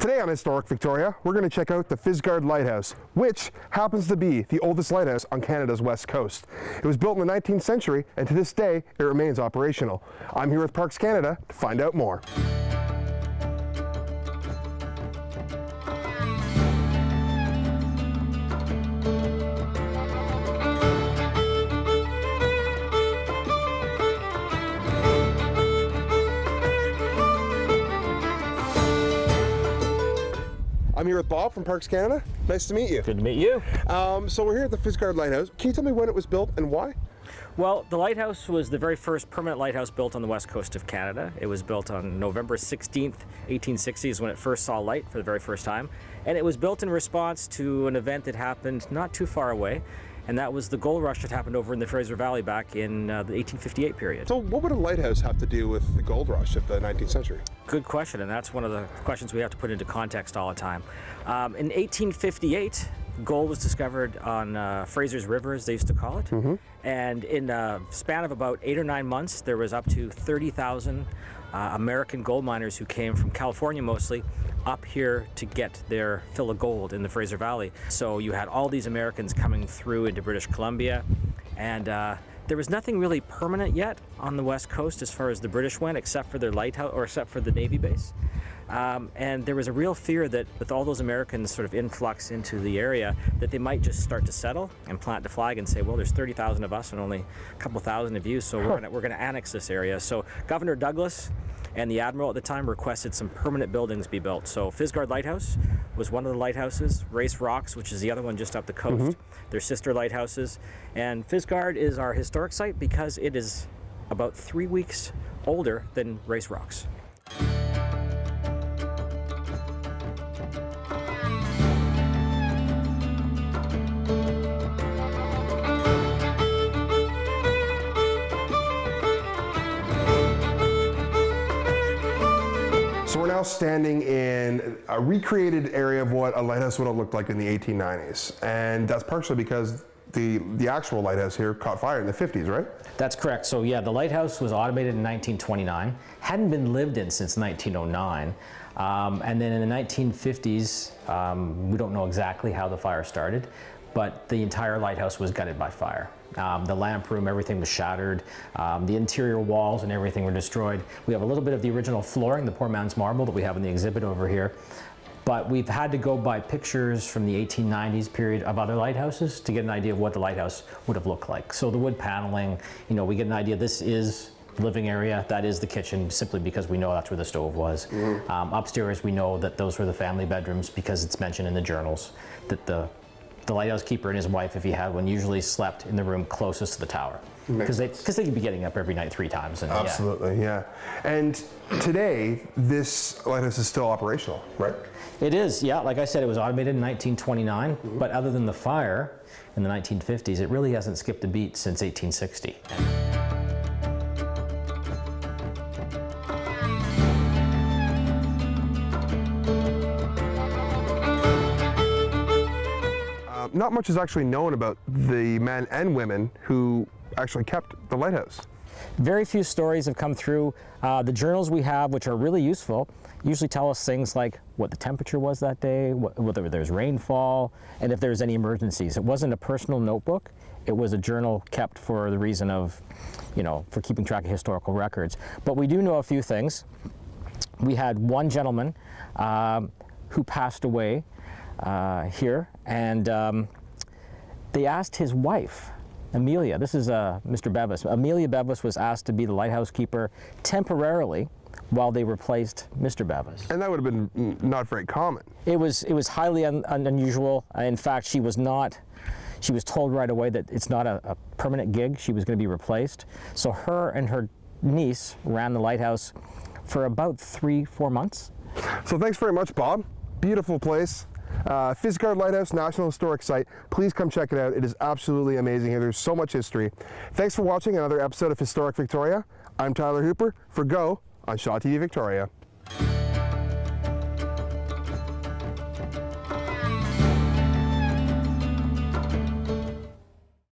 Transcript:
Today on Historic Victoria, we're going to check out the Fisgard Lighthouse, which happens to be the oldest lighthouse on Canada's west coast. It was built in the 19th century, and to this day, it remains operational. I'm here with Parks Canada to find out more. I'm here with Bob from Parks Canada. Nice to meet you. Good to meet you. So we're here at the Fisgard Lighthouse. Can you tell me when it was built and why? Well, the lighthouse was the very first permanent lighthouse built on the west coast of Canada. It was built on November 16th, 1860 is when it first saw light for the very first time. And it was built in response to an event that happened not too far away. And that was the gold rush that happened over in the Fraser Valley back in the 1858 period. So what would a lighthouse have to do with the gold rush of the 19th century? Good question, and that's one of the questions we have to put into context all the time. In 1858, gold was discovered on Fraser's River, as they used to call it. And in a span of about 8 or 9 months, there was up to 30,000 American gold miners who came from California mostly up here to get their fill of gold in the Fraser Valley. So you had all these Americans coming through into British Columbia, and there was nothing really permanent yet on the west coast as far as the British went, except for their lighthouse, or except for the Navy base. And there was a real fear that with all those Americans sort of influx into the area, that they might just start to settle and plant the flag and say, well, there's 30,000 of us and only a couple thousand of you, so we're gonna annex this area. So Governor Douglas and the Admiral at the time requested some permanent buildings be built. So Fisgard Lighthouse was one of the lighthouses, Race Rocks, which is the other one just up the coast. They're sister lighthouses. And Fisgard is our historic site because it is about 3 weeks older than Race Rocks. So we're now standing in a recreated area of what a lighthouse would have looked like in the 1890s. And that's partially because the actual lighthouse here caught fire in the 50s, right? That's correct. So yeah, the lighthouse was automated in 1929, hadn't been lived in since 1909. And then in the 1950s, we don't know exactly how the fire started, but the entire lighthouse was gutted by fire. The lamp room, everything was shattered. The interior walls and everything were destroyed. We have a little bit of the original flooring, the poor man's marble that we have in the exhibit over here. But we've had to go by pictures from the 1890s period of other lighthouses to get an idea of what the lighthouse would have looked like. So the wood paneling, you know, we get an idea this is the living area, that is the kitchen, simply because we know that's where the stove was. Upstairs, we know that those were the family bedrooms because it's mentioned in the journals that the lighthouse keeper and his wife, if he had one, usually slept in the room closest to the tower. Because they could be getting up every night 3 times. And, absolutely, yeah. And today, this lighthouse is still operational, right? It is, yeah. Like I said, it was automated in 1929, but other than the fire in the 1950s, it really hasn't skipped a beat since 1860. Not much is actually known about the men and women who actually kept the lighthouse. Very few stories have come through. The journals we have, which are really useful, usually tell us things like what the temperature was that day, whether there's rainfall, and if there's any emergencies. It wasn't a personal notebook. It was a journal kept for the reason of, you know, for keeping track of historical records. But we do know a few things. We had one gentleman who passed away here, and they asked his wife, Amelia, this is Mr. Bevis. Amelia Bevis was asked to be the lighthouse keeper temporarily while they replaced Mr. Bevis. And that would have been not very common. It was highly unusual. In fact, she was told right away that it's not a permanent gig. She was going to be replaced. So her and her niece ran the lighthouse for about 3-4 months. So thanks very much, Bob. Beautiful place. Fisgard Lighthouse, National Historic Site. Please come check it out. It is absolutely amazing here. There's so much history. Thanks for watching another episode of Historic Victoria. I'm Tyler Hooper for Go on ShawTV Victoria.